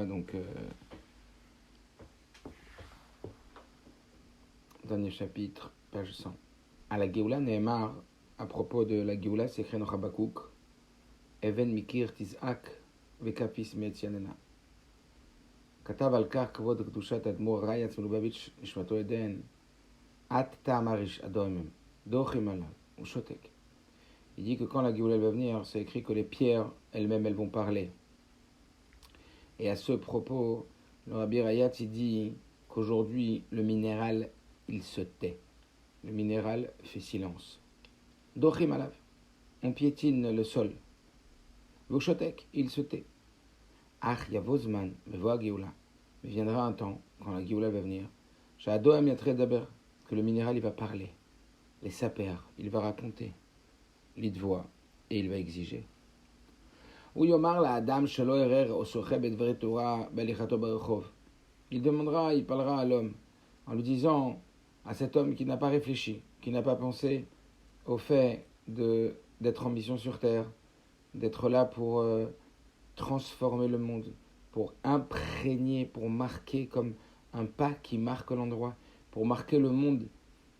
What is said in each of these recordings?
Géoula, donc dernier chapitre, page 100. À la Géoula, Nehemar, à propos de la Géoula, c'est écrit dans Habakkuk, Even mikir tizak vekapis meetzianena. כתב על כך כבוד קדושת האדמו"ר רייץ מלובביץ' נשמתו עדן, את תאמריש אדומם, דוחים עליו, הוא שותק. Il dit que quand la Géoula va venir, c'est écrit que les pierres elles-mêmes, elles vont parler. Et à ce propos, le Rabbi Rayatz, il dit qu'aujourd'hui, le minéral, il se tait. Le minéral fait silence. Dochim alav, on piétine le sol. Voshotek, il se tait. Ach yavozman, mevoa Géoula. Il viendra un temps, quand la Géoula va venir, Sha'adoam yatre daber, que le minéral, il va parler. Les sapers, il va raconter. L'idvoa, et il va exiger. Ou yomar la adam shelo erer osoche bedveret Torah belichato barechov. Il demandera, il parlera à l'homme, en lui disant, à cet homme qui n'a pas réfléchi, qui n'a pas pensé au fait d'être en mission sur terre, d'être là pour transformer le monde, pour imprégner, pour marquer comme un pas qui marque l'endroit, pour marquer le monde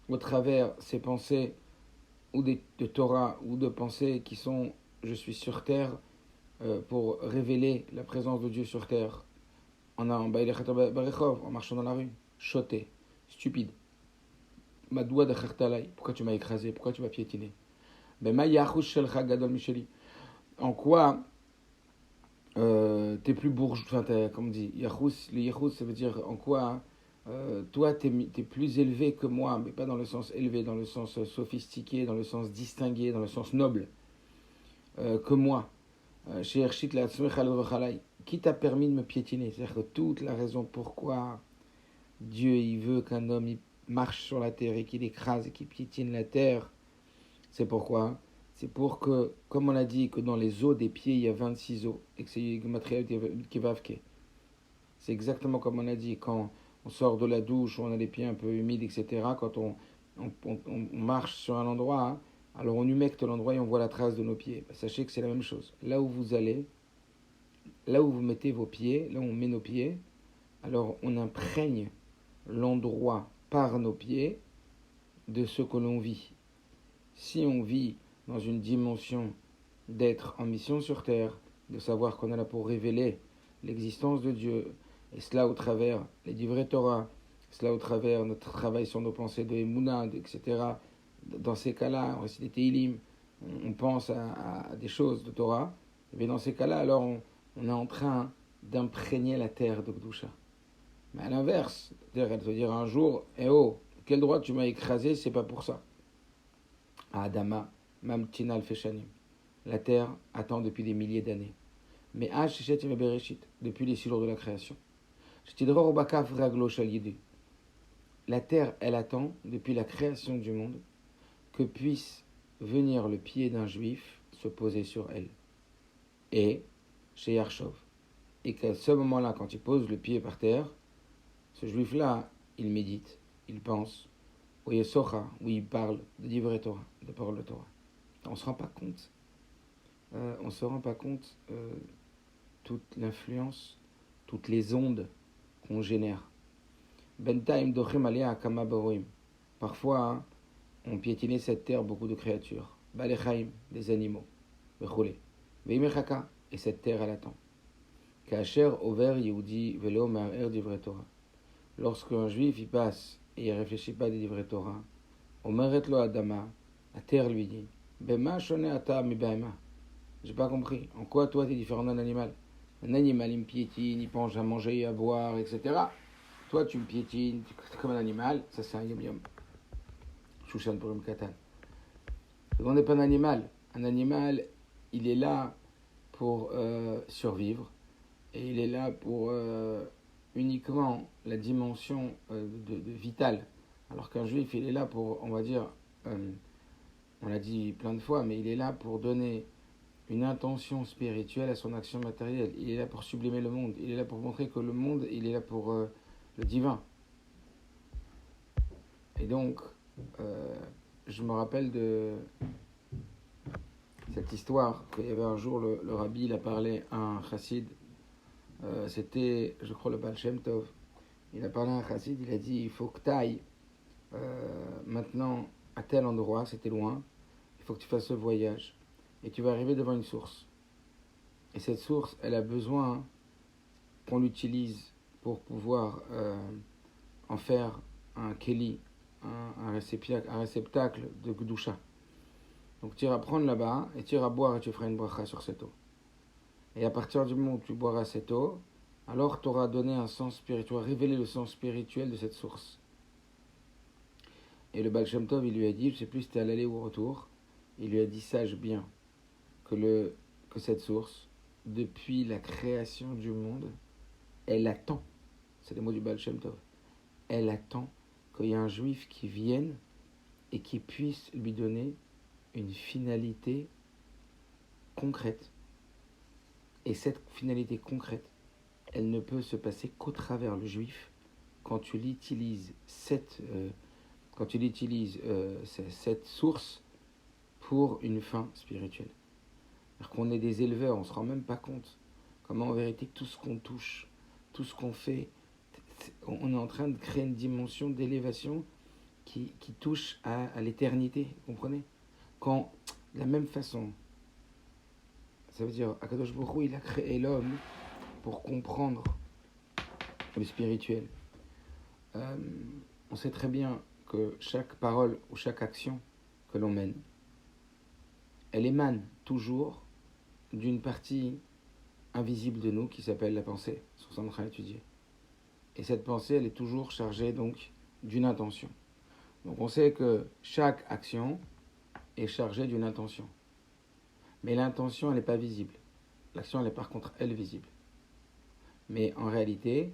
au travers ses pensées ou de Torah ou de pensées qui sont « je suis sur terre » pour révéler la présence de Dieu sur terre en marchant dans la rue, choté, stupide. Madoua de Khartalai, pourquoi tu m'as écrasé, pourquoi tu m'as piétiné? En quoi t'es plus bourgeois, enfin, comme on dit, Yachous, le Yachous, ça veut dire en quoi toi t'es plus élevé que moi, mais pas dans le sens élevé, dans le sens sophistiqué, dans le sens distingué, dans le sens noble que moi. Qui t'a permis de me piétiner? C'est-à-dire que toute la raison pourquoi Dieu il veut qu'un homme il marche sur la terre et qu'il écrase et qu'il piétine la terre, c'est pourquoi? C'est pour que, comme on a dit, que dans les os des pieds, il y a 26 os, et que c'est matériel qui va. C'est exactement comme on a dit, quand on sort de la douche, on a les pieds un peu humides, etc., quand on marche sur un endroit, hein, alors on humecte l'endroit et on voit la trace de nos pieds. Sachez que c'est la même chose. Là où vous allez, là où vous mettez vos pieds, là où on met nos pieds, alors on imprègne l'endroit par nos pieds de ce que l'on vit. Si on vit dans une dimension d'être en mission sur terre, de savoir qu'on est là pour révéler l'existence de Dieu, et cela au travers les divrei Torah, cela au travers notre travail sur nos pensées de Emouna, etc. Dans ces cas-là, on récite des Teilim, on pense à des choses de Torah, et bien dans ces cas-là, alors on est en train d'imprégner la terre de Kedusha. Mais à l'inverse, elle te dire un jour, eh oh, quel droit tu m'as écrasé, c'est pas pour ça. Adama, Mamtina al-Feshanim. La terre attend depuis des milliers d'années. Mais depuis les 6 jours de la création. La terre, elle attend, depuis la création du monde, que puisse venir le pied d'un juif se poser sur elle. Et, chez Yarshov. Et qu'à ce moment-là, quand il pose le pied par terre, ce juif-là, il médite, il pense, où il parle de divrei Torah, de parole de Torah. On ne se rend pas compte. Toute l'influence, toutes les ondes qu'on génère. Bentaim dochem alia kama baroim. Parfois, hein, on piétinait cette terre beaucoup de créatures. Balechaim, des animaux. Bechole. Veimechaka, et cette terre elle attend. Kacher over Yehudi velo ma'er divrei Torah. Lorsqu'un juif y passe et il ne réfléchit pas des divrei Torah, omeret lo adama, la terre lui dit, bema shone ata mi baema. J'ai pas compris. En quoi toi t'es différent d'un animal? Un animal il me piétine, il pense à manger et à boire, etc. Toi tu me piétines, tu es comme un animal, ça c'est un yom-yom. Shushan Purim Katan. On n'est pas un animal. Un animal, il est là pour survivre et il est là pour uniquement la dimension de vitale. Alors qu'un juif, il est là pour, on va dire, on l'a dit plein de fois, mais il est là pour donner une intention spirituelle à son action matérielle. Il est là pour sublimer le monde. Il est là pour montrer que le monde, il est là pour le divin. Et donc, je me rappelle de cette histoire qu'il y avait un jour, le rabbi, il a parlé à un chassid C'était, je crois, le Baal Shem Tov. Il a parlé à un chassid, il a dit, il faut que tu ailles maintenant à tel endroit, c'était loin, il faut que tu fasses ce voyage. Et tu vas arriver devant une source. Et cette source, elle a besoin qu'on l'utilise pour pouvoir en faire un keli, un réceptacle de Gdusha. Donc tu iras prendre là-bas et tu iras boire et tu feras une bracha sur cette eau. Et à partir du moment où tu boiras cette eau, alors tu auras donné un sens spirituel, tu auras révélé le sens spirituel de cette source. Et le Baal Shem Tov, il lui a dit, je ne sais plus si c'était à l'aller ou au retour, il lui a dit, sache bien que cette source, depuis la création du monde, elle attend, c'est les mots du Baal Shem Tov, elle attend qu'il y ait un juif qui vienne et qui puisse lui donner une finalité concrète. Et cette finalité concrète, elle ne peut se passer qu'au travers le juif quand tu l'utilises cette source pour une fin spirituelle. Alors qu'on est des éleveurs, on ne se rend même pas compte comment en vérité tout ce qu'on touche, tout ce qu'on fait, on est en train de créer une dimension d'élévation qui touche à l'éternité, vous comprenez? Quand, de la même façon, ça veut dire, Akadosh Baruch Hu, il a créé l'homme pour comprendre le spirituel. On sait très bien que chaque parole ou chaque action que l'on mène, elle émane toujours d'une partie invisible de nous qui s'appelle la pensée, sur ça on est en train d'étudier. Et cette pensée, elle est toujours chargée donc d'une intention. Donc on sait que chaque action est chargée d'une intention. Mais l'intention, elle n'est pas visible. L'action, elle est par contre, elle, visible. Mais en réalité,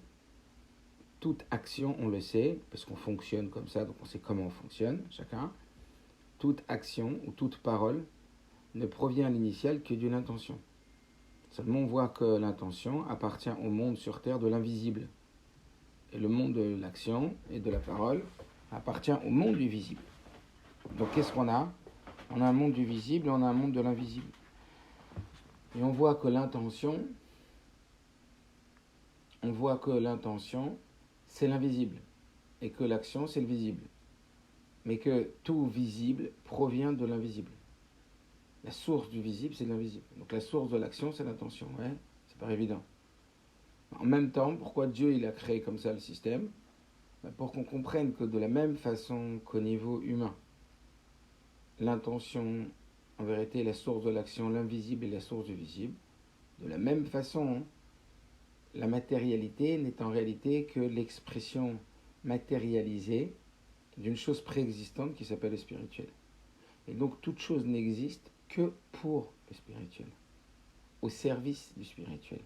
toute action, on le sait, parce qu'on fonctionne comme ça, donc on sait comment on fonctionne, chacun. Toute action ou toute parole ne provient à l'initiale que d'une intention. Seulement, on voit que l'intention appartient au monde sur Terre de l'invisible. Et le monde de l'action et de la parole appartient au monde du visible. Donc, qu'est-ce qu'on a? On a un monde du visible et on a un monde de l'invisible. Et on voit que l'intention, c'est l'invisible. Et que l'action, c'est le visible. Mais que tout visible provient de l'invisible. La source du visible, c'est de l'invisible. Donc la source de l'action, c'est l'intention. Ouais, c'est pas évident. En même temps, pourquoi Dieu il a créé comme ça le système? Pour qu'on comprenne que de la même façon qu'au niveau humain, l'intention, en vérité, est la source de l'action, l'invisible est la source du visible. De la même façon, la matérialité n'est en réalité que l'expression matérialisée d'une chose préexistante qui s'appelle le spirituel. Et donc toute chose n'existe que pour le spirituel, au service du spirituel.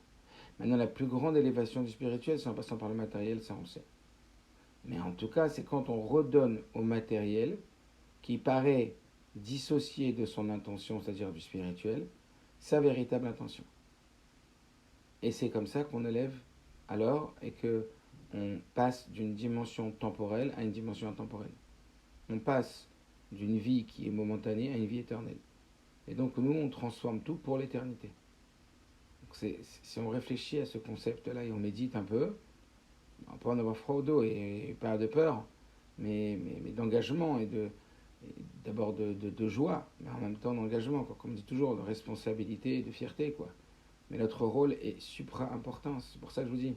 Maintenant, la plus grande élévation du spirituel, c'est en passant par le matériel, ça on le sait. Mais en tout cas, c'est quand on redonne au matériel, qui paraît dissocié de son intention, c'est-à-dire du spirituel, sa véritable intention. Et c'est comme ça qu'on élève alors et qu'on passe d'une dimension temporelle à une dimension intemporelle. On passe d'une vie qui est momentanée à une vie éternelle. Et donc nous, on transforme tout pour l'éternité. Donc si on réfléchit à ce concept-là et on médite un peu, on peut en avoir froid au dos et pas de peur, mais d'engagement et d'abord de joie, mais en même temps d'engagement, quoi. Comme on dit toujours, de responsabilité et de fierté, quoi. Mais notre rôle est supra-important. C'est pour ça que je vous dis,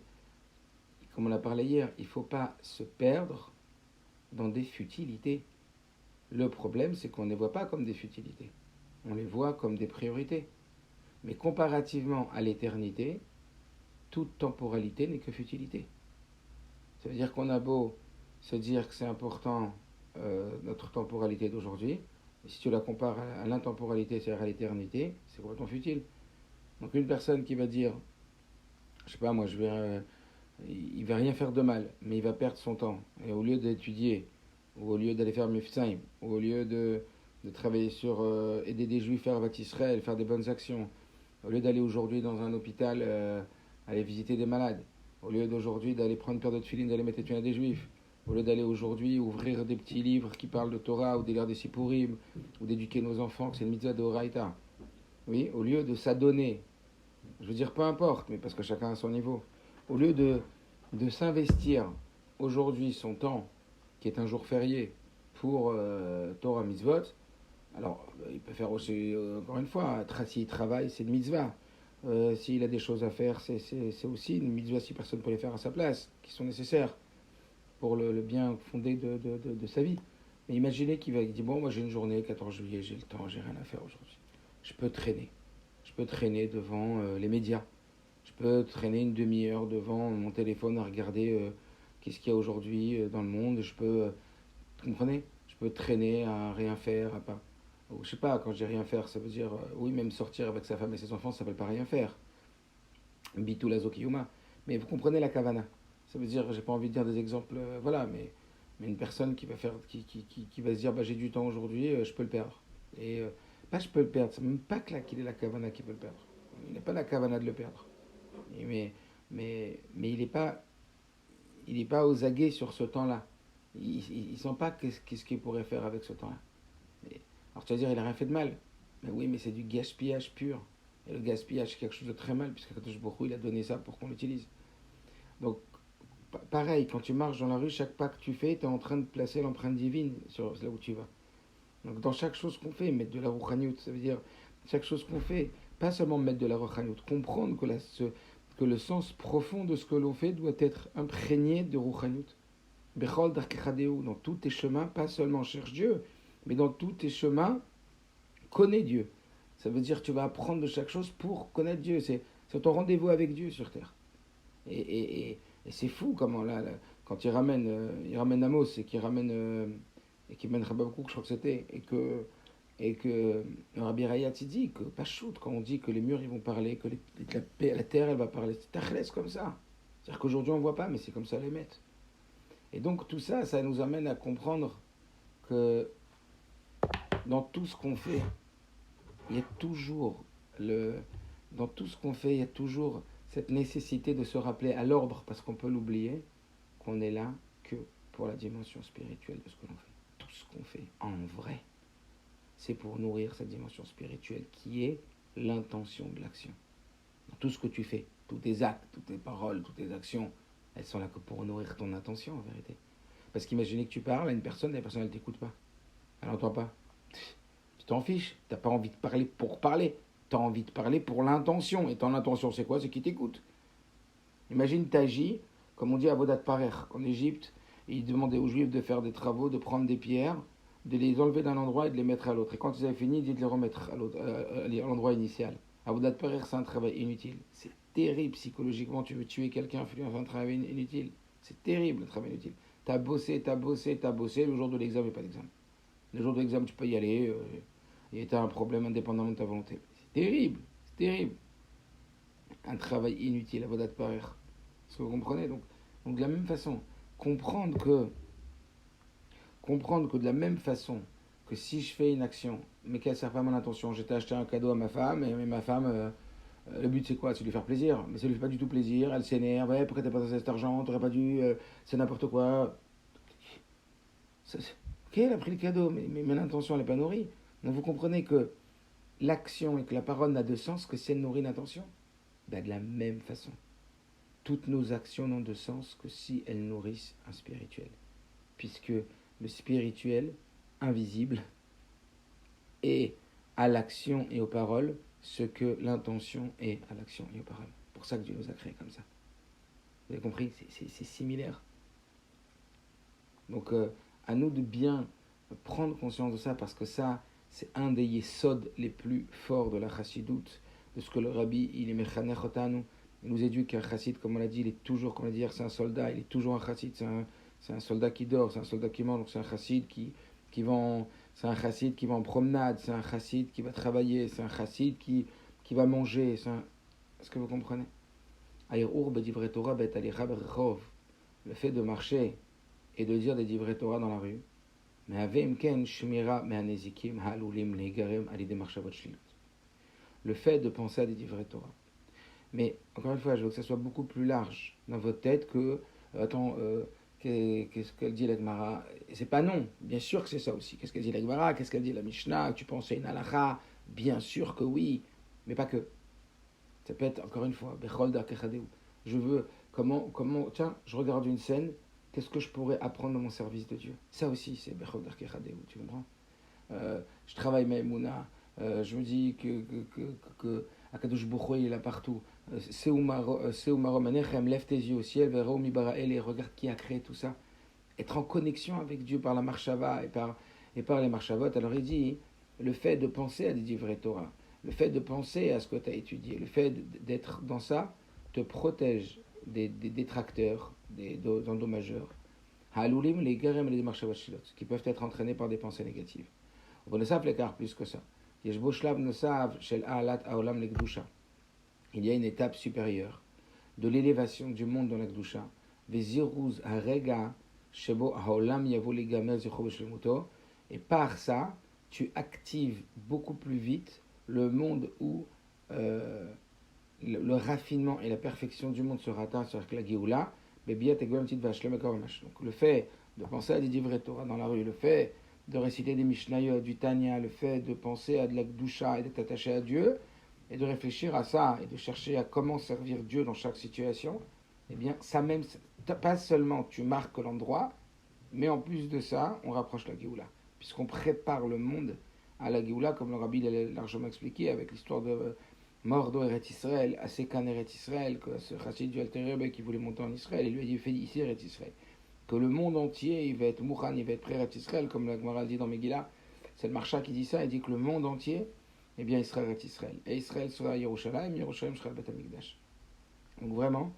comme on a parlé hier, il ne faut pas se perdre dans des futilités. Le problème, c'est qu'on ne les voit pas comme des futilités. On les voit comme des priorités. Mais comparativement à l'éternité, toute temporalité n'est que futilité. Ça veut dire qu'on a beau se dire que c'est important notre temporalité d'aujourd'hui, mais si tu la compares à l'intemporalité, c'est-à-dire à l'éternité, c'est complètement futile. Donc une personne qui va dire, je sais pas moi, il va rien faire de mal, mais il va perdre son temps. Et au lieu d'étudier, ou au lieu d'aller faire Mifsaïm, ou au lieu de travailler sur aider des juifs à Vat Israël, faire des bonnes actions, au lieu d'aller aujourd'hui dans un hôpital, aller visiter des malades, au lieu d'aujourd'hui d'aller prendre une paire de tefilines, d'aller mettre les tuiles à des juifs, au lieu d'aller aujourd'hui ouvrir des petits livres qui parlent de Torah, ou des lire des Sipurim, ou d'éduquer nos enfants, que c'est une mitzvah de Horaïta. Oui, au lieu de s'adonner Je veux dire, peu importe, mais parce que chacun a son niveau. Au lieu de s'investir aujourd'hui son temps, qui est un jour férié, pour Torah Mitzvot, alors il peut faire aussi, encore une fois, s'il travaille, c'est une mitzvah. S'il a des choses à faire, c'est aussi une mitzvah si personne ne peut les faire à sa place, qui sont nécessaires pour le bien fondé de sa vie. Mais imaginez qu'il dit, bon, moi j'ai une journée, 14 juillet, j'ai le temps, j'ai rien à faire aujourd'hui. Je peux traîner. Je peux traîner devant les médias. Je peux traîner une demi-heure devant mon téléphone à regarder qu'est-ce qu'il y a aujourd'hui dans le monde. Vous comprenez? Je peux traîner à rien faire, à pas. Ou, je sais pas, quand je dis rien faire, ça veut dire, oui, même sortir avec sa femme et ses enfants, ça s'appelle pas rien faire. Bitou la zokiyuma. Mais vous comprenez la kavana. Ça veut dire, j'ai pas envie de dire des exemples, voilà, mais une personne qui va faire, qui va se dire, bah, j'ai du temps aujourd'hui, je peux le perdre. Et pas je peux le perdre, c'est même pas que là qu'il est la kavana qui peut le perdre. Il n'a pas la kavana de le perdre. Mais il est pas aux aguets sur ce temps-là. Il sent pas qu'est-ce qu'il pourrait faire avec ce temps-là. Alors tu vas dire, il a rien fait de mal. Mais oui, mais c'est du gaspillage pur. Et le gaspillage, c'est quelque chose de très mal, puisque Kadosh Baruch Hu, il a donné ça pour qu'on l'utilise. Donc, pareil, quand tu marches dans la rue, chaque pas que tu fais, tu es en train de placer l'empreinte divine sur là où tu vas. Donc, dans chaque chose qu'on fait, mettre de la rouchaniout, ça veut dire, chaque chose qu'on fait, pas seulement mettre de la rouchaniout, comprendre que le sens profond de ce que l'on fait doit être imprégné de rouchaniout. Bechol darkechadeu, dans tous tes chemins, pas seulement cherche Dieu, mais dans tous tes chemins, connais Dieu. Ça veut dire que tu vas apprendre de chaque chose pour connaître Dieu. C'est ton rendez-vous avec Dieu sur terre. Et c'est fou comment là quand il ramène Amos et qu'il ramène et qu'il mène Rabakouk, je crois que c'était, et que Rabbi Rayat il dit que pas shoot quand on dit que les murs ils vont parler, que la terre elle va parler, c'est tachlès comme ça. C'est-à-dire qu'aujourd'hui on voit pas, mais c'est comme ça les mettre. Et donc tout ça, ça nous amène à comprendre que dans tout ce qu'on fait, il y a toujours dans tout ce qu'on fait, il y a toujours cette nécessité de se rappeler à l'ordre, parce qu'on peut l'oublier, qu'on est là que pour la dimension spirituelle de ce que l'on fait. Tout ce qu'on fait en vrai, c'est pour nourrir cette dimension spirituelle qui est l'intention de l'action. Dans tout ce que tu fais, tous tes actes, toutes tes paroles, toutes tes actions, elles sont là que pour nourrir ton intention en vérité. Parce qu'imaginez que tu parles à une personne et la personne elle t'écoute pas, elle n'entend pas. Tu t'en fiches, tu n'as pas envie de parler pour parler, tu as envie de parler pour l'intention. Et ton intention c'est quoi? C'est qui t'écoute. Imagine t'agis, comme on dit à Avodat Parer, en Égypte, ils demandaient aux Juifs de faire des travaux, de prendre des pierres, de les enlever d'un endroit et de les mettre à l'autre. Et quand ils avaient fini, ils disaient de les remettre à l'endroit initial. Avodat Parer, c'est un travail inutile. C'est terrible psychologiquement, tu veux tuer quelqu'un, fais un travail inutile. C'est terrible le travail inutile. T'as bossé, le jour de l'examen, il n'y a pas d'examen. Le jour de l'examen, tu peux y aller, et tu as un problème indépendamment de ta volonté. C'est terrible, c'est terrible. Un travail inutile, Avodat Parer. Est-ce que vous comprenez donc de la même façon, comprendre que de la même façon que si je fais une action, mais qu'elle ne sert pas à mon intention, j'étais acheté un cadeau à ma femme, et ma femme, le but c'est quoi? C'est de lui faire plaisir. Mais ça ne lui fait pas du tout plaisir, elle s'énerve, ouais, pourquoi t'as pas donné cet argent, t'aurais pas dû, c'est n'importe quoi. Ok, elle a pris le cadeau, mais mon intention elle n'est pas nourrie. Donc vous comprenez que l'action et que la parole n'a de sens que si elle nourrit l'intention. Ben, de la même façon, toutes nos actions n'ont de sens que si elles nourrissent un spirituel. Puisque le spirituel, invisible, est à l'action et aux paroles ce que l'intention est à l'action et aux paroles. C'est pour ça que Dieu nous a créés comme ça. Vous avez compris? C'est similaire. Donc à nous de bien prendre conscience de ça, parce que ça, c'est un des yesod les plus forts de la chassidoute, de ce que le rabbi, il est mechanech otanu. Il nous éduque qu'un chassid, comme on l'a dit, il est toujours, comme on l'a dit hier, c'est un soldat, il est toujours un chassid, c'est un soldat qui dort, c'est un soldat qui mange, donc c'est un chassid qui c'est un chassid qui va en promenade, c'est un chassid qui va travailler, c'est un chassid qui va manger, est-ce que vous comprenez? Le fait de marcher et de dire des divrei Torah dans la rue, le fait de penser à des divrei Torah. Mais encore une fois, je veux que ça soit beaucoup plus large dans votre tête que qu'est-ce qu'elle dit la Gemara? C'est pas non, bien sûr que c'est ça aussi. Qu'est-ce qu'elle dit la Gemara? Qu'est-ce qu'elle dit la Mishnah? Tu penses à une halakha? Bien sûr que oui, mais pas que. Ça peut être, encore une fois, Bechol Darkechadeu. Je veux, tiens, je regarde une scène, qu'est-ce que je pourrais apprendre dans mon service de Dieu? Ça aussi, c'est Bechol Darkechadeu, tu comprends? Je travaille Maïmouna, je me dis que Akadosh Bokhu, il est là partout. Seumaro Manechem, lève tes yeux au ciel, Vero Mibarael, et regarde qui a créé tout ça. Être en connexion avec Dieu par la marshava et par les marshavot. Alors il dit, le fait de penser à des divrei Torah, le fait de penser à ce que tu as étudié, le fait d'être dans ça, te protège des détracteurs, des endommageurs, Halulim, les garem et les marshavot shilot, qui peuvent être entraînés par des pensées négatives. On ne sait pas plus que ça. Il y a une étape supérieure de l'élévation du monde dans la Gdusha. Et par ça, tu actives beaucoup plus vite le monde où le raffinement et la perfection du monde se rattachent avec la Géoula. Donc le fait de penser à des divrei Torah dans la rue, le fait de réciter des Mishnayot, du Tanya, le fait de penser à de la Gdusha et d'être attaché à Dieu, et de réfléchir à ça, et de chercher à comment servir Dieu dans chaque situation, eh bien, ça même, pas seulement tu marques l'endroit, mais en plus de ça, on rapproche la Géoula, puisqu'on prépare le monde à la Géoula, comme le Rabbi l'a largement expliqué, avec l'histoire de Mordo Eret Israël, Asekan Eret Israël, que ce chassid du Alter Rebbe qui voulait monter en Israël, il lui a dit, fais ici Eret Israël. Que le monde entier, il va être Mouchan, il va être prêt à Israël, comme la Gemara dit dans Megillah. C'est le Marsha qui dit ça, il dit que le monde entier, eh bien, il sera à Israël. Et Israël sera à Yerushalayim, Yerushalayim sera le Beth Amikdash. Donc vraiment,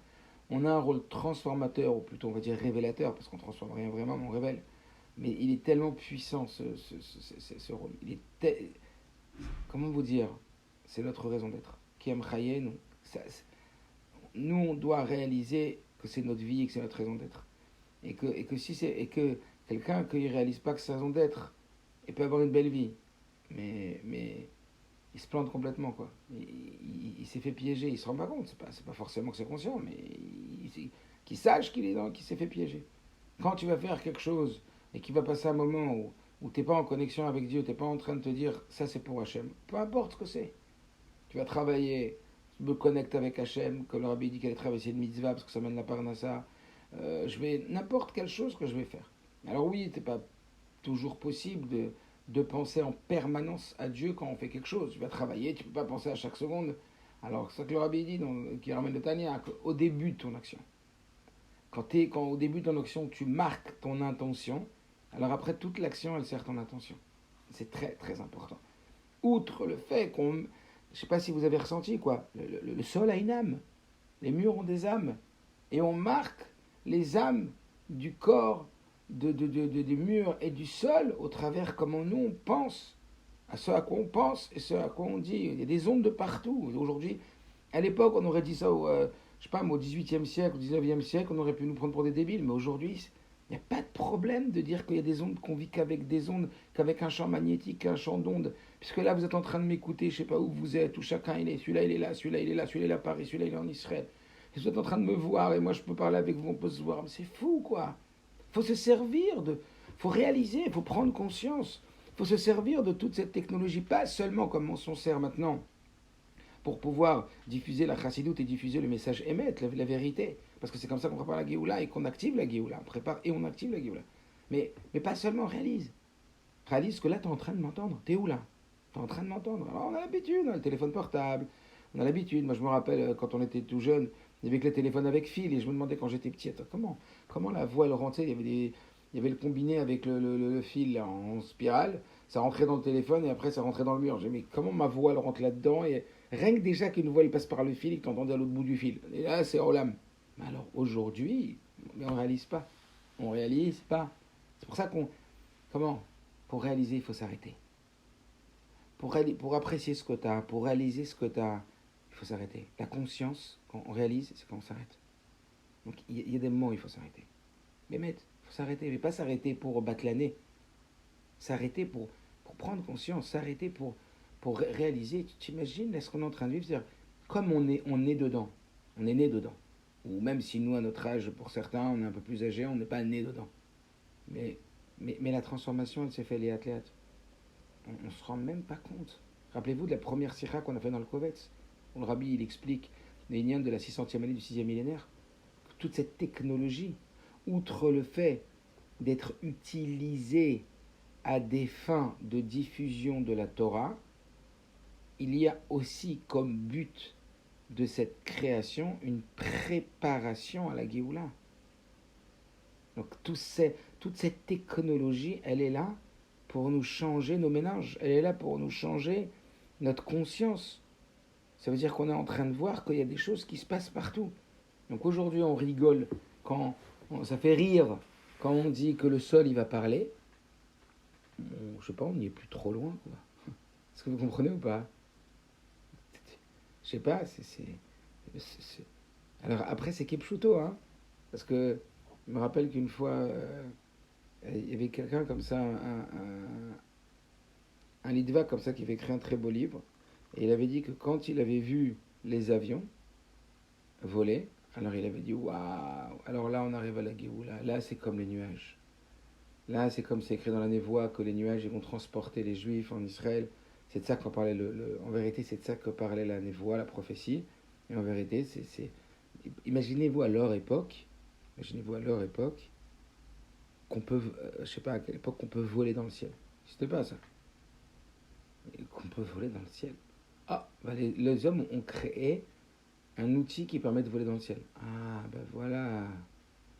on a un rôle transformateur, ou plutôt on va dire révélateur, parce qu'on ne transforme rien vraiment, mais on révèle. Mais il est tellement puissant ce rôle. Comment vous dire? C'est notre raison d'être. Qui aime Chaye, nous, on doit réaliser que c'est notre vie et que c'est notre raison d'être. Et que quelqu'un qui ne réalise pas que c'est sa raison d'être, il peut avoir une belle vie, mais il se plante complètement, quoi. Il s'est fait piéger, il se rend pas compte, c'est pas forcément que c'est conscient, mais qu'il sache qu'il s'est fait piéger. Quand tu vas faire quelque chose et qu'il va passer un moment où tu n'es pas en connexion avec Dieu, tu n'es pas en train de te dire ça c'est pour Hachem, peu importe ce que c'est. Tu vas travailler, je me connecte avec Hachem, comme le Rabbi dit qu'elle est travailler de mitzvah parce que ça mène la parnassa. Je vais n'importe quelle chose que je vais faire. Alors oui, c'est pas toujours possible de penser en permanence à Dieu quand on fait quelque chose. Tu vas travailler, tu peux pas penser à chaque seconde. Alors c'est ça que le Rabbi dit, qui ramène le Tanya, au début de ton action. Quand au début de ton action, tu marques ton intention, alors après toute l'action, elle sert ton intention. C'est très très important. Outre le fait qu'on, je sais pas si vous avez ressenti quoi, le sol a une âme, les murs ont des âmes, et on marque les âmes du corps, des murs et du sol au travers comment nous on pense, à ce à quoi on pense et ce à quoi on dit. Il y a des ondes de partout. Aujourd'hui, à l'époque, on aurait dit ça je sais pas, au 18e siècle, au 19e siècle, on aurait pu nous prendre pour des débiles, mais aujourd'hui, il n'y a pas de problème de dire qu'il y a des ondes, qu'on vit qu'avec des ondes, qu'avec un champ magnétique, qu'un champ d'ondes. Puisque là, vous êtes en train de m'écouter, je ne sais pas où vous êtes, où chacun il est. Celui-là, il est là, celui-là, il est là, celui-là, il est à Paris, celui-là, il est en Israël. Et vous êtes en train de me voir, et moi, je peux parler avec vous, on peut se voir. Mais c'est fou, quoi. Il faut se servir faut réaliser, il faut prendre conscience. Il faut se servir de toute cette technologie, pas seulement comme on s'en sert maintenant, pour pouvoir diffuser la chassidoute et diffuser le message émet, la vérité. Parce que c'est comme ça qu'on prépare la Géoula et qu'on active la Géoula. On prépare et on active la Géoula. Mais pas seulement, réalise. Réalise que là, tu es en train de m'entendre. Tu es où là? Tu es en train de m'entendre. Alors on a l'habitude, on a le téléphone portable. On a l'habitude. Moi, je me rappelle quand on était tout jeune, il y avait que les téléphones avec fil. Et je me demandais quand j'étais petit, attends, comment la voix elle rentrait? Il y avait le combiné avec le fil en spirale. Ça rentrait dans le téléphone et après ça rentrait dans le mur. J'ai dit, mais comment ma voix elle rentre là-dedans? Et rien que déjà qu'une voix elle passe par le fil et que tu entendais à l'autre bout du fil. Et là, c'est Olam. Mais alors aujourd'hui, on ne réalise pas. On réalise pas. C'est pour ça pour réaliser, il faut s'arrêter. Pour apprécier ce que tu as, pour réaliser ce que tu as, il faut s'arrêter. La conscience, quand on réalise, c'est quand on s'arrête. Donc il y a des moments où il faut s'arrêter. Mais il faut s'arrêter. Mais pas s'arrêter pour battre l'année. S'arrêter pour prendre conscience. S'arrêter pour réaliser. Tu t'imagines là, ce qu'on est en train de vivre? C'est-à-dire, comme on est dedans. On est né dedans. Ou même si nous, à notre âge, pour certains, on est un peu plus âgés, on n'est pas né dedans. Mais la transformation, elle s'est faite les athlètes. On ne se rend même pas compte. Rappelez-vous de la première sikha qu'on a fait dans le Kovetz. Le Rabbi, il explique les liens de la 600e année du 6e millénaire. Toute cette technologie, outre le fait d'être utilisée à des fins de diffusion de la Torah, il y a aussi comme but de cette création une préparation à la Géoula. Donc toute cette technologie, elle est là pour nous changer nos ménages, elle est là pour nous changer notre conscience. Ça veut dire qu'on est en train de voir qu'il y a des choses qui se passent partout. Donc aujourd'hui on rigole, ça fait rire quand on dit que le sol il va parler. Je sais pas, on n'y est plus trop loin, quoi. Est-ce que vous comprenez ou pas? Je sais pas, Alors après c'est Kipchuto, hein, parce que je me rappelle qu'une fois il y avait quelqu'un comme ça, un Litva comme ça qui avait écrit un très beau livre, et il avait dit que quand il avait vu les avions voler, alors il avait dit waouh, alors là on arrive à la Géoula, là c'est comme les nuages. Là, c'est comme c'est écrit dans la névoie que les nuages ils vont transporter les Juifs en Israël. C'est de ça qu'en parlait en vérité, c'est de ça que parlait la névoie, la prophétie. Et en vérité, imaginez-vous à leur époque, qu'on peut, je sais pas à quelle époque, qu'on peut voler dans le ciel. C'était pas ça. Et qu'on peut voler dans le ciel. Ah, bah les hommes ont créé un outil qui permet de voler dans le ciel. Ah, ben voilà.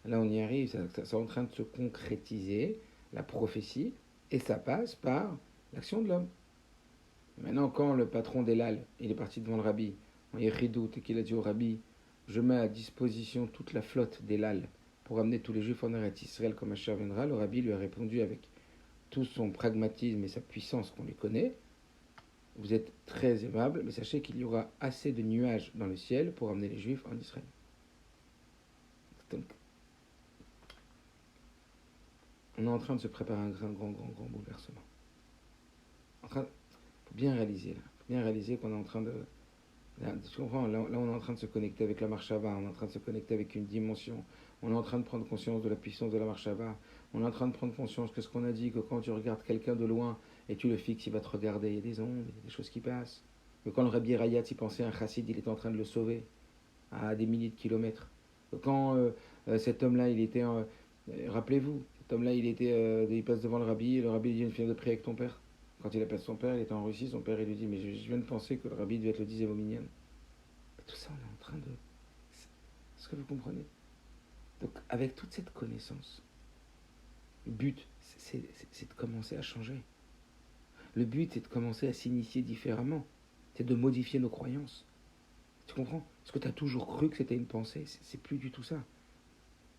Là, on y arrive, ça est en train de se concrétiser, la prophétie, et ça passe par l'action de l'homme. Maintenant, quand le patron d'Elal, il est parti devant le rabbi, en Yechidout, et qu'il a dit au rabbi, je mets à disposition toute la flotte d'Elal pour amener tous les juifs en Eretz Israël comme Asher viendra, le rabbi lui a répondu avec tout son pragmatisme et sa puissance qu'on les connaît, vous êtes très aimable, mais sachez qu'il y aura assez de nuages dans le ciel pour amener les juifs en Israël. Donc, on est en train de se préparer un grand bouleversement. Il faut bien réaliser qu'on est en train de... Là, tu comprends, là, on est en train de se connecter avec la marche Hava, on est en train de se connecter avec une dimension, on est en train de prendre conscience de la puissance de la marche Hava, on est en train de prendre conscience que ce qu'on a dit, que quand tu regardes quelqu'un de loin et tu le fixes, il va te regarder, il y a des ondes, il y a des choses qui passent. Que quand le Rabbi Rayat y pensait à un chassid, il était en train de le sauver à des milliers de kilomètres. Que quand cet homme-là, il était... rappelez-vous, cet homme-là, il passe devant le Rabbi, et le Rabbi lui dit, viens de prier avec ton père. Quand il appelle son père, il était en Russie, son père il lui dit, mais je viens de penser que le Rabbi devait être le 10e au minyan. Tout ça, on est en train de... Est-ce que vous comprenez? Donc, avec toute cette connaissance, le but, c'est de commencer à changer. Le but, c'est de commencer à s'initier différemment. C'est de modifier nos croyances. Tu comprends? Est-ce que tu as toujours cru que c'était une pensée? C'est plus du tout ça.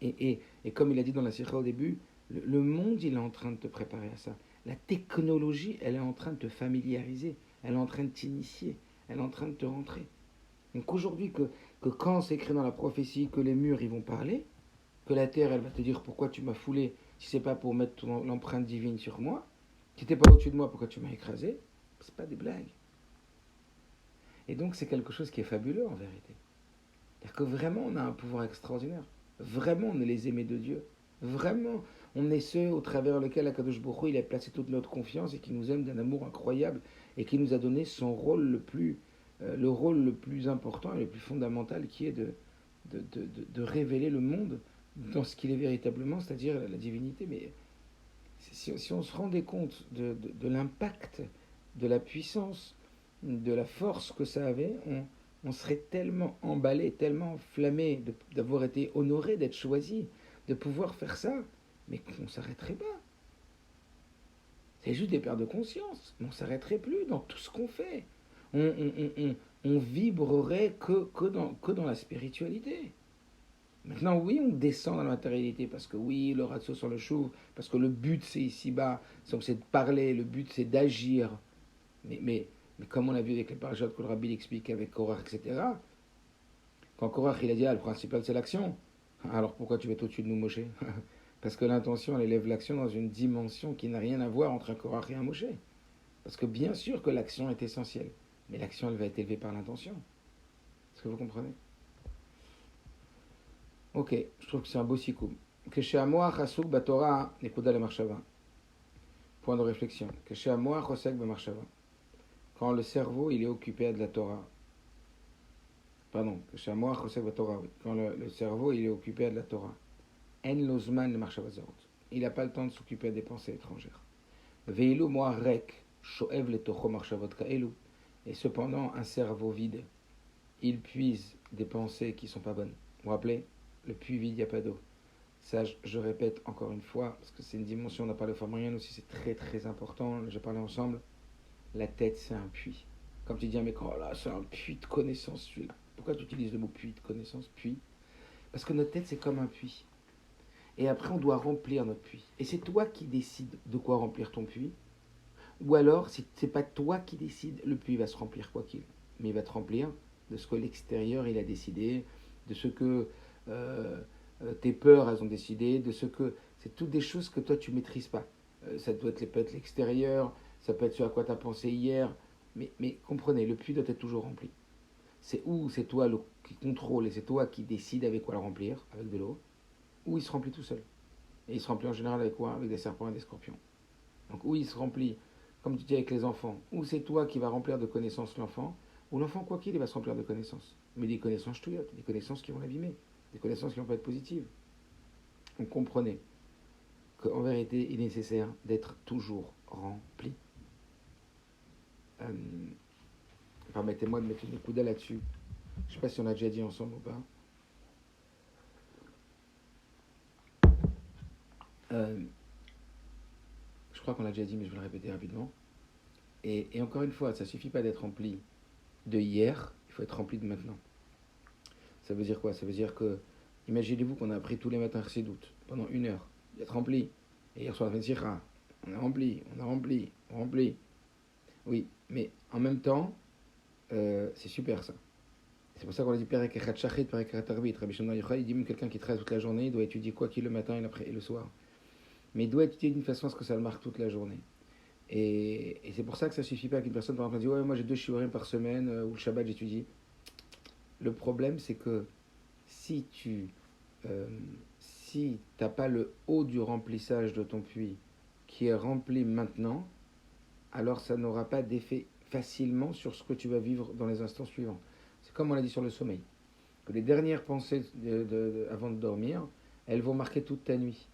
Et comme il a dit dans la Sikha au début, le monde, il est en train de te préparer à ça. La technologie, elle est en train de te familiariser. Elle est en train de t'initier. Elle est en train de te rentrer. Donc aujourd'hui, que quand c'est écrit dans la prophétie que les murs, ils vont parler, que la terre, elle va te dire pourquoi tu m'as foulé, si c'est pas pour mettre l'empreinte divine sur moi, si t'es pas au-dessus de moi, pourquoi tu m'as écrasé, c'est pas des blagues. Et donc c'est quelque chose qui est fabuleux en vérité. C'est-à-dire que vraiment on a un pouvoir extraordinaire. Vraiment on est les aimés de Dieu. Vraiment on est ceux au travers lequel Akadosh Baruch Hu, il a placé toute notre confiance et qui nous aime d'un amour incroyable et qui nous a donné son rôle le rôle le plus important et le plus fondamental qui est de révéler le monde dans ce qu'il est véritablement, c'est-à-dire la divinité. Mais si on se rendait compte de l'impact, de la puissance, de la force que ça avait, on serait tellement emballé, tellement enflammé d'avoir été honoré, d'être choisi, de pouvoir faire ça, mais qu'on ne s'arrêterait pas. C'est juste des pertes de conscience, mais on ne s'arrêterait plus dans tout ce qu'on fait. On vibrerait que dans la spiritualité. Maintenant, oui, on descend dans la matérialité, parce que oui, le ratio sur le chou, parce que le but c'est ici-bas, c'est de parler, le but c'est d'agir. Mais comme on l'a vu avec les parachutes que le Rabbi explique avec Korach, etc., quand Korach il a dit, ah, le principal c'est l'action, alors pourquoi tu vas être au-dessus de nous, Moshe? Parce que l'intention, elle élève l'action dans une dimension qui n'a rien à voir entre un Korach et un Moshe. Parce que bien sûr que l'action est essentielle, mais l'action, elle va être élevée par l'intention. Est-ce que vous comprenez? Ok, je trouve que c'est un beau sikoum. Que chez Amoach Hasuk Batora Nekuda le Marshava. Point de réflexion. Que chez Amoach Hosek Marshava. Quand le cerveau il est occupé à de la Torah, Pardon, quand le cerveau il est occupé à de la Torah. En lozman le marchavazarot. Il n'a pas le temps de s'occuper des pensées étrangères. Veilu moarek, shoev le tocho marchavot kaelu. Et cependant, un cerveau vide, il puise des pensées qui ne sont pas bonnes. Vous vous rappelez, le puits vide, il n'y a pas d'eau. Ça, je répète encore une fois, parce que c'est une dimension, on a parlé au Fabien aussi, c'est très très important, j'ai parlé ensemble. La tête, c'est un puits. Comme tu dis à un mec, oh là, c'est un puits de connaissances celui-là. Pourquoi tu utilises le mot puits de connaissances, puits? Parce que notre tête, c'est comme un puits. Et après, on doit remplir notre puits. Et c'est toi qui décides de quoi remplir ton puits. Ou alors, si c'est pas toi qui décides, le puits va se remplir quoi qu'il. Mais il va te remplir de ce que l'extérieur, il a décidé, de ce que tes peurs, elles ont décidé, de ce que... C'est toutes des choses que toi, tu maîtrises pas. Ça peut être l'extérieur, ça peut être ce à quoi tu as pensé hier. Mais comprenez, le puits doit être toujours rempli. C'est toi qui contrôle et c'est toi qui décide avec quoi le remplir, avec de l'eau, ou il se remplit tout seul. Et il se remplit en général avec quoi? Avec des serpents et des scorpions. Donc où il se remplit, comme tu dis avec les enfants, ou c'est toi qui vas remplir de connaissances l'enfant, ou l'enfant, quoi qu'il, il va se remplir de connaissances. Mais des connaissances ch'touillottes, des connaissances qui vont l'abîmer, des connaissances qui vont pas être positives. Donc comprenez qu'en vérité, il est nécessaire d'être toujours rempli. Permettez-moi de mettre une coude là-dessus. Je ne sais pas si on a déjà dit ensemble ou pas. Je crois qu'on l'a déjà dit, mais je vais le répéter rapidement. Et encore une fois, ça ne suffit pas d'être rempli de hier, il faut être rempli de maintenant. Ça veut dire quoi? Ça veut dire que, imaginez-vous qu'on a appris tous les matins Chassidut pendant 1 heure, d'être rempli. Et hier soir, on a fait Sikha. On a rempli, on a rempli, on remplit. Oui, mais en même temps, c'est super ça. C'est pour ça qu'on a dit Perek Echat Shachit, Perek Echat Arbit. Rabbi Shimon Yochai, il dit même quelqu'un qui travaille toute la journée, il doit étudier quoi qu'il le matin et le soir. Mais il doit étudier d'une façon à ce que ça le marque toute la journée. Et c'est pour ça que ça ne suffit pas qu'une personne, par exemple, dise ouais, moi j'ai 2 shiurim par semaine, ou le Shabbat j'étudie. Le problème, c'est que si tu si t'as pas le haut du remplissage de ton puits qui est rempli maintenant, alors ça n'aura pas d'effet facilement sur ce que tu vas vivre dans les instants suivants. C'est comme on l'a dit sur le sommeil, que les dernières pensées avant de dormir, elles vont marquer toute ta nuit.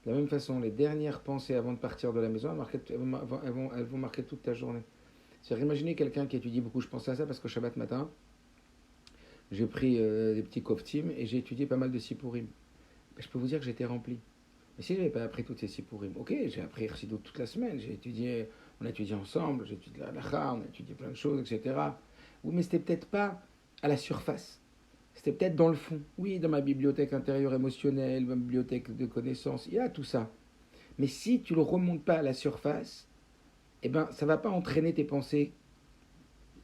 De la même façon, les dernières pensées avant de partir de la maison, elles vont marquer toute ta journée. C'est-à-dire, imaginez quelqu'un qui étudie beaucoup. Je pensais à ça parce que Shabbat matin, j'ai pris des petits koftim et j'ai étudié pas mal de Sipurim. Je peux vous dire que j'étais rempli. Mais si je n'avais pas appris toutes ces Sipurim, ok, j'ai appris Chassidut toute la semaine, on a étudié ensemble, j'ai étudié la halakha, on a étudié plein de choses, etc. Oui, mais c'était peut-être pas à la surface. C'était peut-être dans le fond. Oui, dans ma bibliothèque intérieure émotionnelle, ma bibliothèque de connaissances, il y a tout ça. Mais si tu ne le remontes pas à la surface, eh ben, ça ne va pas entraîner tes pensées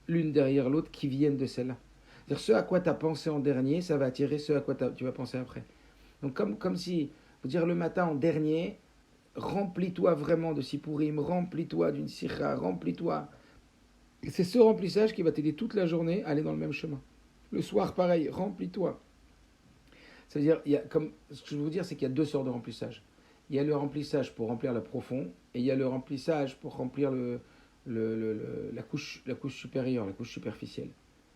l'une derrière l'autre qui viennent de celle-là. C'est-à-dire, ce à quoi tu as pensé en dernier, ça va attirer ce à quoi tu vas penser après. Donc, comme si, vous dire le matin en dernier, remplis-toi vraiment de Sipurim, remplis-toi d'une Sikha, remplis-toi. Et c'est ce remplissage qui va t'aider toute la journée à aller dans le même chemin. Le soir, pareil, remplis-toi. Ça veut dire, ce que je veux vous dire, c'est qu'il y a 2 sortes de remplissage. Il y a le remplissage pour remplir le profond, et il y a le remplissage pour remplir la couche supérieure, la couche superficielle.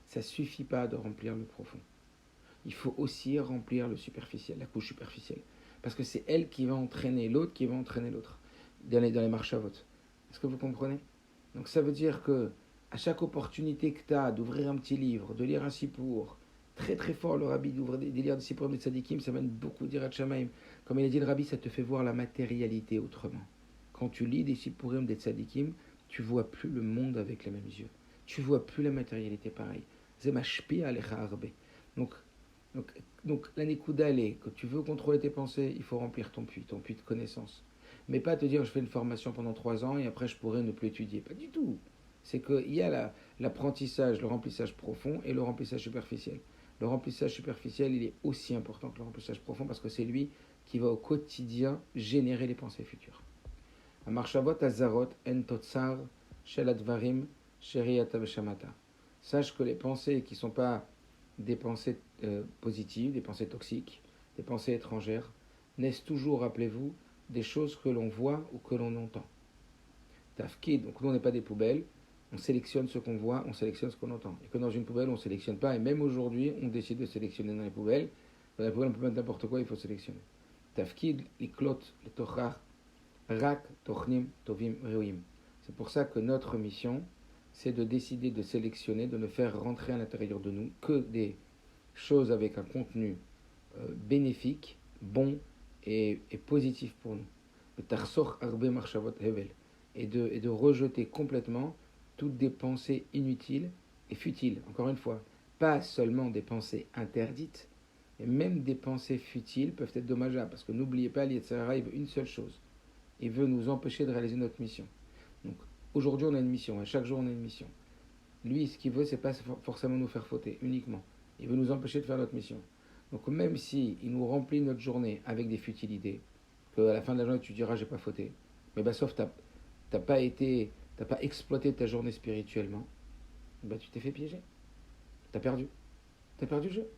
Ça ne suffit pas de remplir le profond. Il faut aussi remplir le superficiel, la couche superficielle. Parce que c'est elle qui va entraîner l'autre, qui va entraîner l'autre. Dans les marches à vote. Est-ce que vous comprenez? Donc ça veut dire que à chaque opportunité que tu as d'ouvrir un petit livre, de lire un sipour, très très fort le rabbi d'ouvrir des livres de sipour de tzadikim, ça mène beaucoup d'Irat Shamaim. Comme il a dit le rabbi, ça te fait voir la matérialité autrement. Quand tu lis des sipurim des tzadikim, tu vois plus le monde avec les mêmes yeux. Tu vois plus la matérialité pareille. Zemashpi alecha arbe. Donc la nekuda, elle est que tu veux contrôler tes pensées, il faut remplir ton puits de connaissances. Mais pas te dire je fais une formation pendant 3 ans et après je pourrais ne plus étudier. Pas du tout. C'est qu'il y a l'apprentissage, le remplissage profond et le remplissage superficiel. Le remplissage superficiel, il est aussi important que le remplissage profond parce que c'est lui qui va au quotidien générer les pensées futures. Amarchavot azarot en totsar shel advarim sheriata veshamata. Sache que les pensées qui ne sont pas des pensées positives, des pensées toxiques, des pensées étrangères, naissent toujours, rappelez-vous, des choses que l'on voit ou que l'on entend. Tafkid, donc nous on n'est pas des poubelles, On sélectionne ce qu'on voit, on sélectionne ce qu'on entend. Et que dans une poubelle, on ne sélectionne pas. Et même aujourd'hui, on décide de sélectionner dans les poubelles. Dans la poubelle, on peut mettre n'importe quoi, il faut sélectionner. Tafkid, liklot, le tochar, rak, tochnim, tovim, reuim. C'est pour ça que notre mission, c'est de décider de sélectionner, de ne faire rentrer à l'intérieur de nous que des choses avec un contenu bénéfique, bon et positif pour nous. Et de rejeter complètement toutes des pensées inutiles et futiles. Encore une fois, pas seulement des pensées interdites, mais même des pensées futiles peuvent être dommageables. Parce que n'oubliez pas, l'Yetzirah, il veut une seule chose. Il veut nous empêcher de réaliser notre mission. Donc aujourd'hui, on a une mission. À chaque jour, on a une mission. Lui, ce qu'il veut, c'est pas forcément nous faire fauter, uniquement. Il veut nous empêcher de faire notre mission. Donc même si il nous remplit notre journée avec des futilités, qu'à la fin de la journée, tu diras, j'ai pas fauté, mais bah, sauf t'as pas exploité ta journée spirituellement, bah tu t'es fait piéger. T'as perdu. T'as perdu le jeu.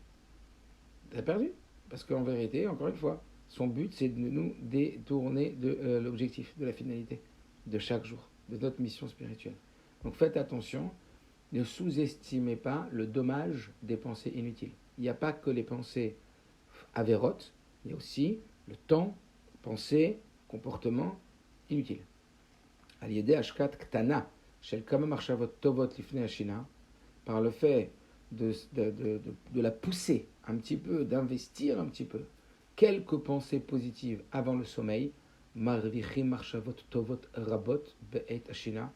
T'as perdu. Parce qu'en vérité, encore une fois, son but, c'est de nous détourner de l'objectif, de la finalité, de chaque jour, de notre mission spirituelle. Donc faites attention, ne sous-estimez pas le dommage des pensées inutiles. Il n'y a pas que les pensées avérotes, il y a aussi le temps, pensée, comportement inutile. Al-Yedé Ashkat Ktana, Shel Kama Marshavot Tovot Lifnei Ashina, par le fait de la pousser un petit peu, d'investir un petit peu, quelques pensées positives avant le sommeil, Marvichim Marshavot Tovot Rabot Be'et Ashina,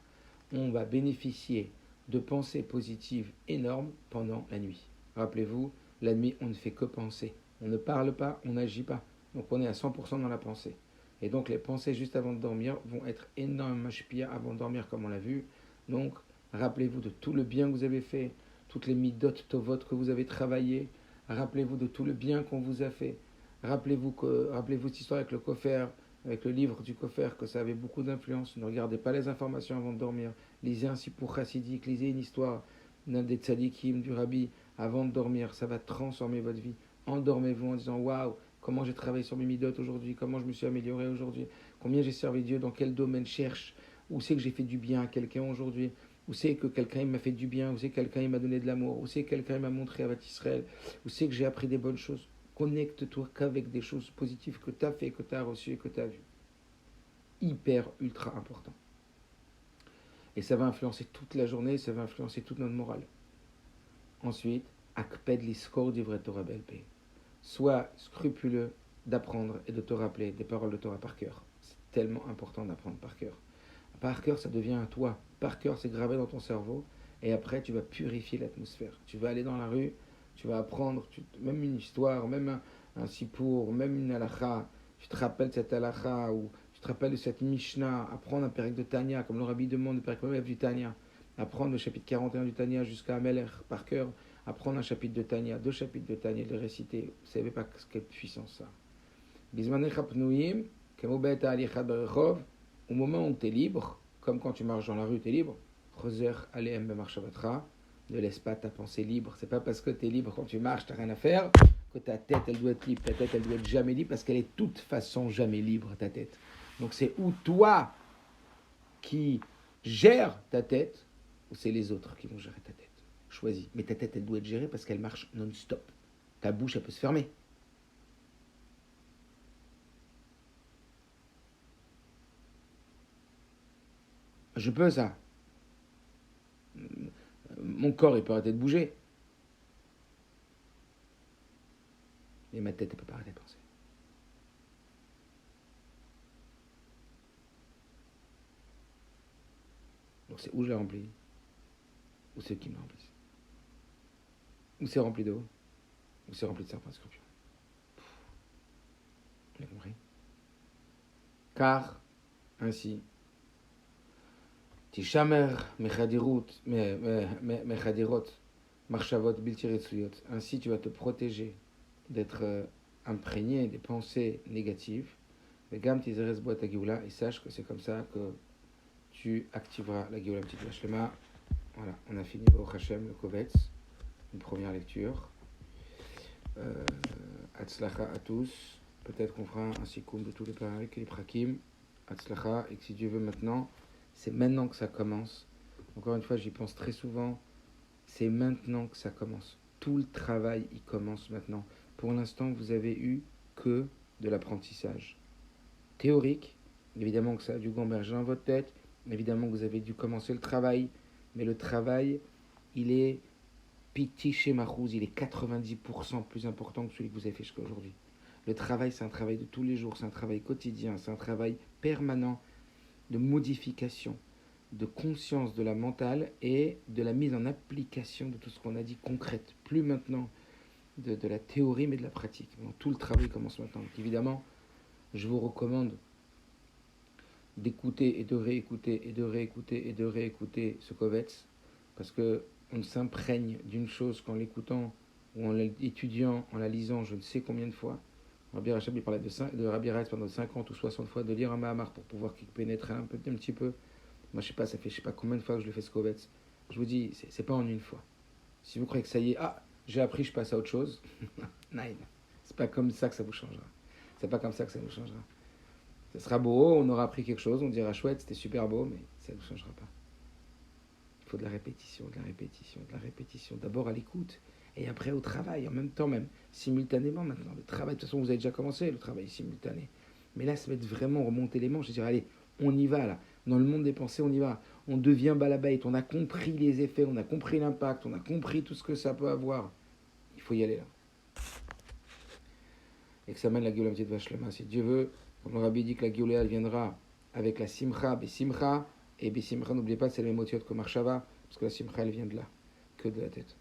on va bénéficier de pensées positives énormes pendant la nuit. Rappelez-vous, la nuit, on ne fait que penser. On ne parle pas, on n'agit pas. Donc on est à 100% dans la pensée. Et donc les pensées juste avant de dormir vont être énormément mashpia avant de dormir, comme on l'a vu. Donc rappelez-vous de tout le bien que vous avez fait, toutes les midot tovot que vous avez travaillé. Rappelez-vous de tout le bien qu'on vous a fait. Rappelez-vous cette histoire avec le coffre, avec le livre du coffre, que ça avait beaucoup d'influence. Ne regardez pas les informations avant de dormir. Lisez un sipour chassidique, lisez une histoire d'un des tzadikim, du rabbi, avant de dormir. Ça va transformer votre vie. Endormez-vous en disant waouh, comment j'ai travaillé sur mes midot aujourd'hui, comment je me suis amélioré aujourd'hui, combien j'ai servi Dieu, dans quel domaine cherche, où c'est que j'ai fait du bien à quelqu'un aujourd'hui, où c'est que quelqu'un m'a fait du bien, où c'est que quelqu'un m'a donné de l'amour, où c'est que quelqu'un m'a montré à Israël, où c'est que j'ai appris des bonnes choses. Connecte-toi qu'avec des choses positives que tu as fait, que tu as reçues et que tu as vues. Hyper, ultra important. Et ça va influencer toute la journée, ça va influencer toute notre morale. Ensuite, akped liskor divrei Torah belpeh. Sois scrupuleux d'apprendre et de te rappeler des paroles de Torah par cœur. C'est tellement important d'apprendre par cœur. Par cœur, ça devient un toi. Par cœur, c'est gravé dans ton cerveau. Et après, tu vas purifier l'atmosphère. Tu vas aller dans la rue, tu vas apprendre, même une histoire, même un sipour, même une halakha. Tu te rappelles de cette halakha ou tu te rappelles de cette Mishnah. Apprendre un pérec de Tanya, comme le rabbi demande, le pérec du Tanya. Apprendre le chapitre 41 du Tanya jusqu'à Ameler par cœur. Apprendre un chapitre de Tanya, 2 chapitres de Tanya, de les réciter. Vous ne savez pas quelle puissance ça. Au moment où tu es libre, comme quand tu marches dans la rue, tu es libre, ne laisse pas ta pensée libre. C'est pas parce que tu es libre quand tu marches, tu n'as rien à faire, que ta tête, elle doit être libre. Ta tête, elle doit être jamais libre parce qu'elle est de toute façon jamais libre, ta tête. Donc c'est ou toi qui gères ta tête, ou c'est les autres qui vont gérer ta tête. Choisis. Mais ta tête, elle doit être gérée parce qu'elle marche non-stop. Ta bouche, elle peut se fermer. Je peux ça. Mon corps, il peut arrêter de bouger. Mais ma tête, elle peut pas arrêter de penser. Donc c'est où je la remplis, ou c'est qui me remplissent. Ou c'est rempli d'eau, ou c'est rempli de serpents scorpions. Vous avez compris? Car, ainsi, Tishamer mechadirot marchavot biltiretsuyot. Ainsi, tu vas te protéger d'être imprégné des pensées négatives. Et sache que c'est comme ça que tu activeras la Géoula Petite Shlema. Voilà, on a fini au Hachem, le Kovetz, une première lecture. Hatzlacha à tous. Peut-être qu'on fera un sikoum de tous les pareils, les prakim. Hatzlacha, et que si Dieu veut maintenant, c'est maintenant que ça commence. Encore une fois, j'y pense très souvent. C'est maintenant que ça commence. Tout le travail, il commence maintenant. Pour l'instant, vous avez eu que de l'apprentissage théorique. Évidemment que ça a dû gamberger dans votre tête. Évidemment que vous avez dû commencer le travail. Mais le travail, il est piti chez Mahouz, il est 90% plus important que celui que vous avez fait jusqu'à aujourd'hui. Le travail, c'est un travail de tous les jours, c'est un travail quotidien, c'est un travail permanent de modification, de conscience de la mentale et de la mise en application de tout ce qu'on a dit concrète. Plus maintenant de la théorie, mais de la pratique. Donc, tout le travail commence maintenant. Donc, évidemment, je vous recommande d'écouter et de réécouter et de réécouter et de réécouter ce Kovetz, parce que on s'imprègne d'une chose qu'en l'écoutant ou en l'étudiant, en la lisant je ne sais combien de fois. Rabbi Rachab il parlait de Rabbi Reitz pendant 50 ou 60 fois, de lire un Mahamar pour pouvoir pénétrer un petit peu. Moi je sais pas, ça fait je sais pas combien de fois que je le fais ce Kovetz. Je vous dis, c'est pas en une fois. Si vous croyez que ça y est, j'ai appris, je passe à autre chose. Non, c'est pas comme ça que ça vous changera. C'est pas comme ça que ça vous changera. Ça sera beau, on aura appris quelque chose, on dira chouette, c'était super beau, mais ça ne changera pas. Il faut de la répétition, de la répétition, de la répétition. D'abord à l'écoute, et après au travail, en même temps même, simultanément maintenant. Le travail, de toute façon, vous avez déjà commencé, le travail simultané. Mais là, ça va être vraiment remonter les manches et dire, allez, on y va là. Dans le monde des pensées, on y va. On devient balabait, on a compris les effets, on a compris l'impact, on a compris tout ce que ça peut avoir. Il faut y aller là. Et que ça mène la Géoula de Vachlema, si Dieu veut. Comme le Rabbi dit que la Géoula, elle viendra avec la Simcha, Bessimcha, et Bessimcha, n'oubliez pas, c'est les mêmes motifs que Marshava, parce que la Simcha, elle vient de là, que de la tête.